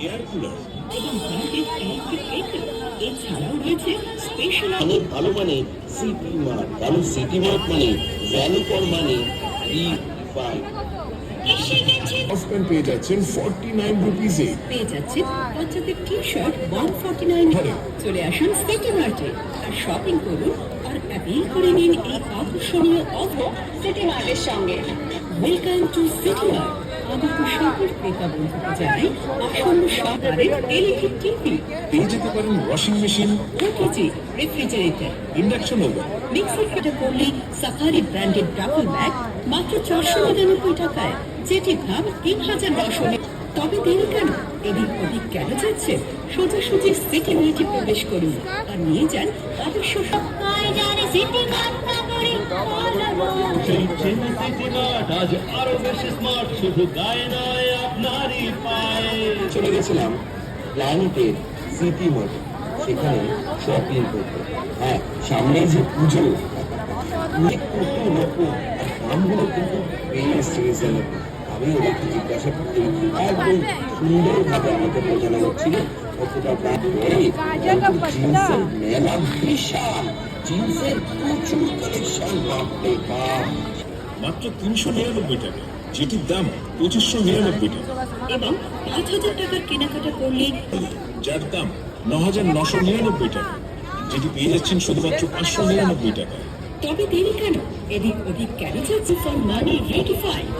Air cooler এবং ভারতের electric Kettle. এছাড়াও রয়েছে স্পেশাল অনেক ভালো মানে সিটি মার্ট, কারণ সিটি মার্ট মানে value for money E5। Software পেয়ে যাচ্ছেন 49 রুপিসে। পেয়ে যাচ্ছেন বাচ্চাদের টি-শার্ট 149 আরে। চলে আসুন সিটি মার্টে আর শপিং করুন আর অ্যাপিল করে নিন এই আকর্ষণীয় অফার সিটি মার্টের সঙ্গে। Welcome to city mart. আমাদের সকল ক্রেতা বন্ধুকে জানাই আসন্ন সরকারের ইলেকট্রিক টিভি, পেয়ে যেতে পারেন washing machine, OTG, refrigerator, induction oven. Mixie ফিটা করলে সাফারি ব্র্যান্ডের ডাবল ব্যাগ মাত্র 499 টাকায়, যেটির দাম 3000 তবে দেরি কেন? এদিক ওদিক কেন যাচ্ছে? সোজাসুজি সিটি মার্টে প্রবেশ করুন আর নিয়ে যান আদর্শ আজ আরো বেশি স্মার্ট, শুধু গায়ে নয় আপনারই পায়ে। চলে গেছিলাম প্ল্যানেটের সিটি মার্টে, সেখানে শপিং করতে। হ্যাঁ, সামনে যে পুজো, অনেক কত রকম আর দামগুলো কিন্তু বেশ রিজনেবল। আমি ওদেরকে জিজ্ঞাসা করতে একদম সুন্দরভাবে আমাকে বোঝানো হচ্ছিল কতটা দাম। জিন্সের মেলা বিশাল, জিন্সের প্রচুর কালেকশন, বাপরে বাপ। মাত্র 399 টাকা, যেটির দাম 2599 টাকা, এবং 5000 টাকার কেনাকাটা করলে যার দাম 9999 টাকা, যেটি পেয়ে যাচ্ছেন শুধুমাত্র 599 টাকা। তবে দেরি কেন? এদিক ওদিক কেন যাচ্ছে? For money ready fine.